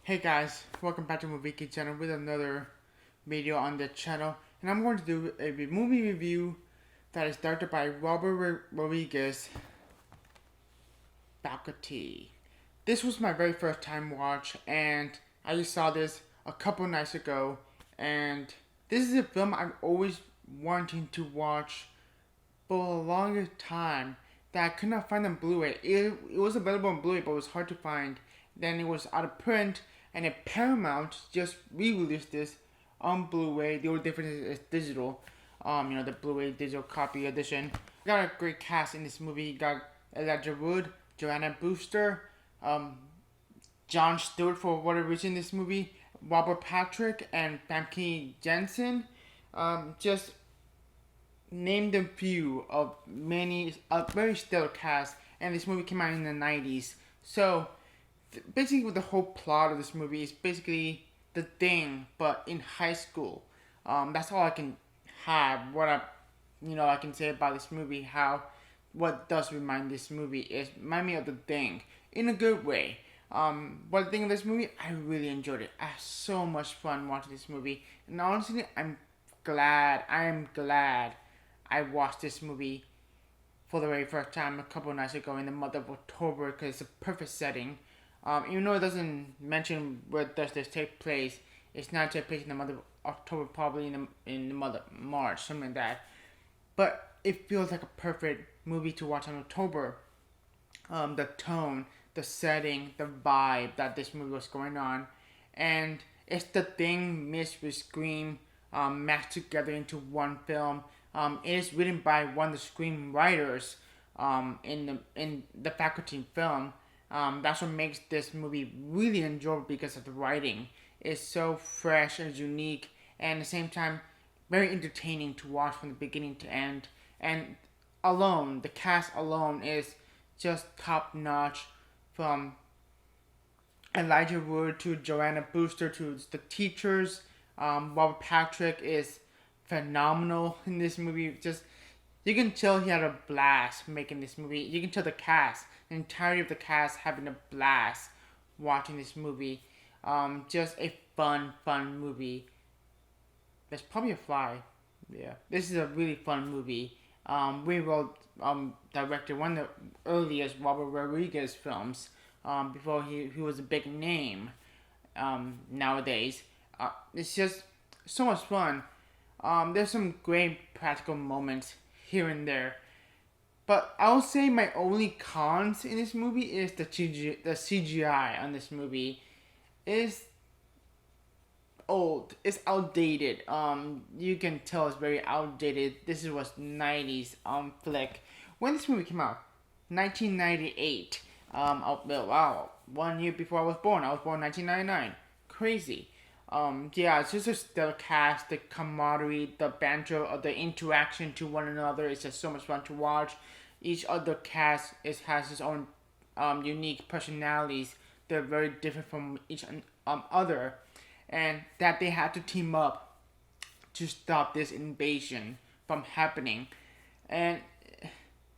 Hey guys, welcome back to Movie channel with another video on the channel, and I'm going to do a movie review that is directed by Robert Rodriguez, Faculty. This was my very first time watch, and I just saw this a couple nights ago, and this is a film I'm always wanting to watch for a longer time that I could not find on Blu-ray. It was available on Blu-ray, but it was hard to find. Then it was out of print, and then Paramount just re-released this on Blu-ray. The only difference is it's digital. The Blu-ray digital copy edition. Got a great cast in this movie. You got Elijah Wood, Joanna Brewster, Jon Stewart for whatever reason in this movie, Robert Patrick, and Famke Janssen. Just named a few of many a very stellar cast, and this movie came out in the 90s. So basically, the whole plot of this movie is basically the thing, but in high school. That's all I can have. I can say about this movie. What does remind this movie is remind me of the thing in a good way. But the thing of this movie, I really enjoyed it. I had so much fun watching this movie, and honestly, I am glad I watched this movie for the very first time a couple of nights ago in the month of October because it's a perfect setting. Even though it doesn't mention where does this take place, it's not take place in the month of October, probably in the month of March, something like that. But it feels like a perfect movie to watch in October. The tone, the setting, the vibe that this movie was going on, and it's the thing mixed with Scream, mashed together into one film. It is written by one of the screenwriters in the Faculty film. That's what makes this movie really enjoyable because of the writing. It's so fresh and unique, and at the same time, very entertaining to watch from the beginning to end. And the cast alone is just top notch, from Elijah Wood to Joanna Brewster to the teachers. Robert Patrick is phenomenal in this movie. Just you can tell he had a blast making this movie. You can tell the entirety of the cast having a blast watching this movie. Just a fun movie. There's probably a fly. Yeah, this is a really fun movie. We well directed one of the earliest Robert Rodriguez films. Before he was a big name. Nowadays, it's just so much fun. There's some great practical moments here and there. But I would say my only cons in this movie is the CGI on this movie is old. It's outdated. You can tell it's very outdated. This was 90s flick. When this movie came out, 1998. Wow, 1 year before I was born. I was born in 1999. Crazy. Yeah, it's just a stellar cast, the camaraderie, the banter, the interaction to one another. It's just so much fun to watch. Each other cast has its own unique personalities. They're very different from each other, and that they had to team up to stop this invasion from happening. And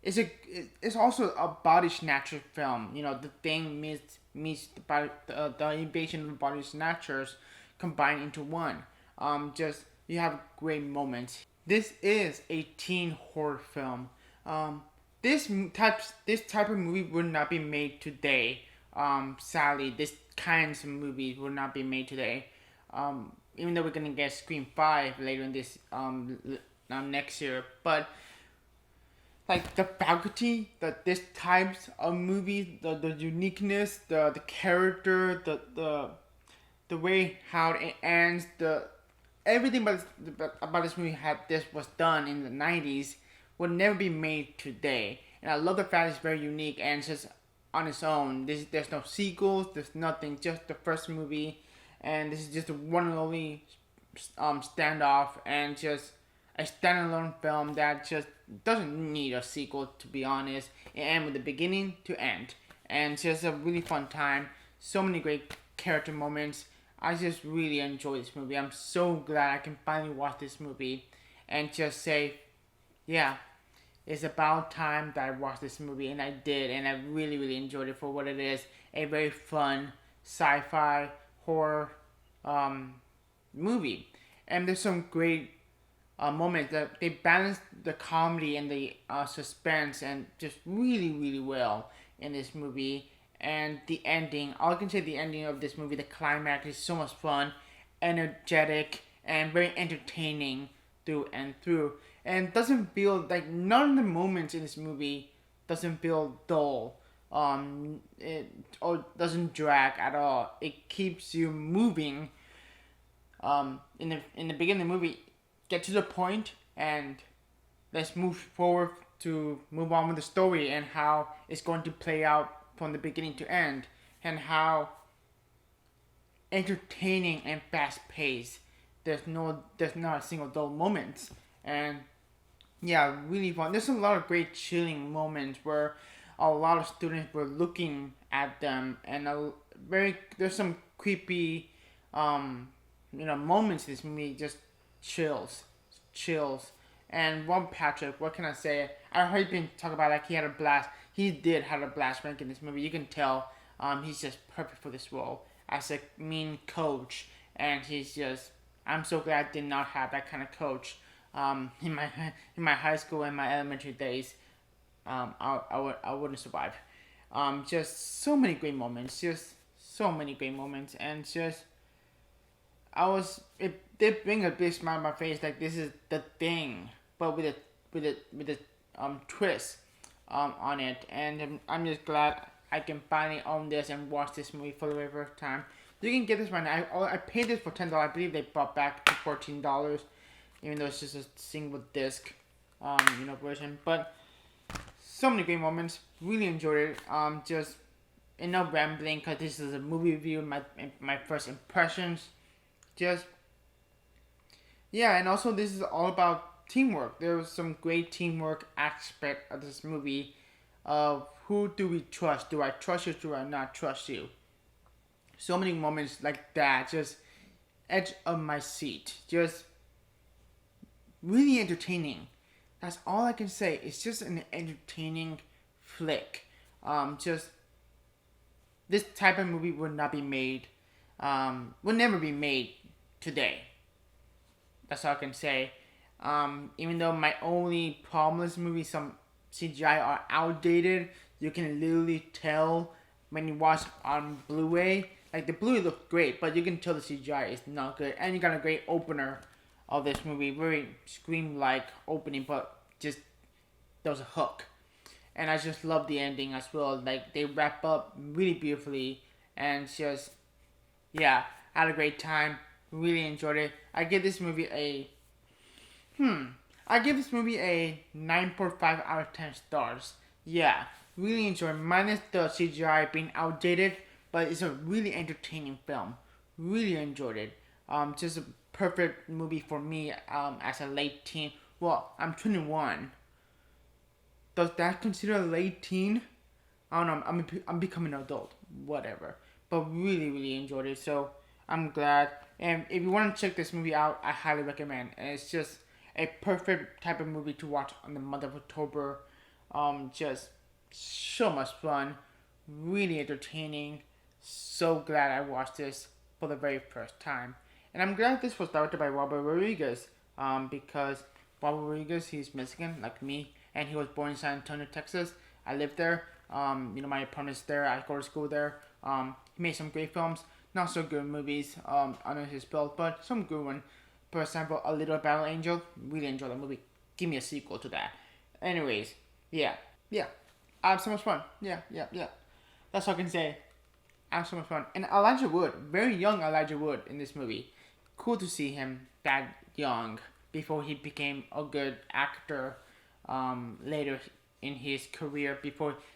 it's also a body snatcher film. The thing meets the invasion of the body snatchers combined into one. Just you have great moments. This is a teen horror film. This type of movie would not be made today. Sadly, this kinds of movies would not be made today. Even though we're gonna get Scream 5 later in this next year, but like the faculty, this types of movies, the uniqueness, the character, the way how it ends, the everything about this movie this was done in the 90s would never be made today. And I love the fact it's very unique and it's just on its own. There's no sequels, there's nothing, just the first movie, and this is just a one and only standoff, and just a standalone film that just doesn't need a sequel, to be honest. It ends with the beginning to end, and it's just a really fun time. So many great character moments. I just really enjoy this movie. I'm so glad I can finally watch this movie and just say, yeah, it's about time that I watched this movie, and I did, and I really enjoyed it for what it is. A very fun sci-fi horror um, movie, and there's some great moments that they balance the comedy and the suspense and just really really well in this movie. And the ending, all I can say, the ending of this movie, the climax is so much fun, energetic, and very entertaining through and through, and doesn't feel like, none of the moments in this movie doesn't feel dull. It or doesn't drag at all. It keeps you moving. In the beginning of the movie, get to the point and let's move forward to move on with the story and how it's going to play out from the beginning to end, and how entertaining and fast paced. There's not a single dull moment, and yeah, really fun. There's a lot of great chilling moments where a lot of students were looking at them, and there's some creepy, moments in this movie. Just chills. And Rob Patrick, what can I say? I heard him talk about, like, he had a blast. He did have a blast making this movie. You can tell, he's just perfect for this role as a mean coach, and he's just. I'm so glad I did not have that kind of coach. In my high school and my elementary days, I wouldn't survive. Just so many great moments. Just so many great moments, and just it did bring a big smile on my face. Like, this is the thing, but with a twist on it, and I'm just glad I can finally own this and watch this movie for the very first time. You can get this right now. I paid this for $10. I believe they brought back to $14, even though it's just a single disc, version. But so many great moments. Really enjoyed it. Just enough rambling because this is a movie review. My first impressions. Just yeah, and also this is all about teamwork. There was some great teamwork aspect of this movie. Of who do we trust? Do I trust you? Do I not trust you? So many moments like that, just edge of my seat, just really entertaining. That's all I can say. It's just an entertaining flick. Just this type of movie would not be made, would never be made today. That's all I can say. Even though my only problem with this movie, some CGI are outdated. You can literally tell when you watch on Blu-ray. Like, the Blu-ray looks great, but you can tell the CGI is not good. And you got a great opener of this movie, very Scream-like opening, but just there was a hook. And I just love the ending as well. Like, they wrap up really beautifully, and just yeah, I had a great time. Really enjoyed it. I give this movie a 9.5 out of 10 stars. Yeah, really enjoyed it. Minus the CGI being outdated, but it's a really entertaining film. Really enjoyed it. Just a perfect movie for me as a late teen. Well, I'm 21. Does that consider a late teen? I don't know. I'm becoming an adult. Whatever. But really, really enjoyed it. So I'm glad. And if you want to check this movie out, I highly recommend. And it's just a perfect type of movie to watch on the month of October. Just so much fun. Really entertaining. So glad I watched this for the very first time. And I'm glad this was directed by Robert Rodriguez. Because Robert Rodriguez, he's Mexican, like me. And he was born in San Antonio, Texas. I live there. My apartment's there. I go to school there. He made some great films. Not so good movies under his belt, but some good ones. For example, A Little Battle Angel. Really enjoyed the movie. Give me a sequel to that. Anyways, yeah. I have so much fun. Yeah. That's all I can say. I have so much fun. And Elijah Wood, very young Elijah Wood in this movie. Cool to see him that young before he became a good actor later in his career.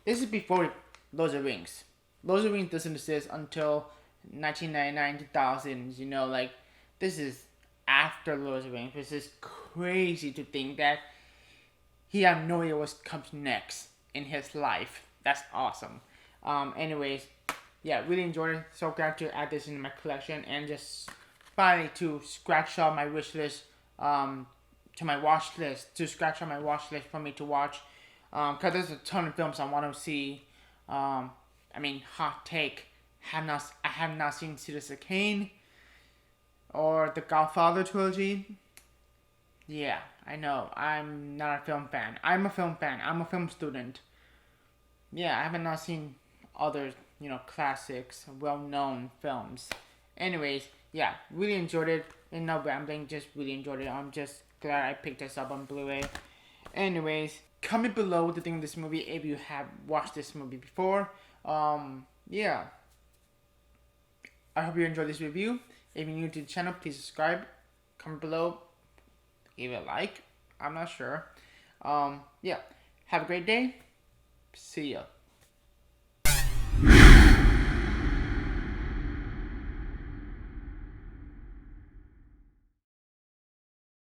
This is before Lord of the Rings. Lord of the Rings doesn't exist until 1999, 2000s. This is after Lord of the Rings. This is crazy to think that he had no idea what comes next in his life. That's awesome. Anyways, yeah, really enjoyed it. So glad to add this into my collection and just finally to scratch off my wish list, to my watch list, for me to watch. Because there's a ton of films I want to see. Hot take. I have not seen Citizen Kane or the Godfather trilogy. Yeah, I know. I'm not a film fan. I'm a film fan. I'm a film student. Yeah, I haven't not seen other, classics, well-known films. Anyways, yeah, really enjoyed it. And no rambling, just really enjoyed it. I'm just glad I picked this up on Blu-ray. Anyways, comment below what you think of this movie if you have watched this movie before. Yeah, I hope you enjoyed this review. If you're new to the channel, please subscribe. Comment below, give it a like. I'm not sure. Yeah, have a great day. See ya.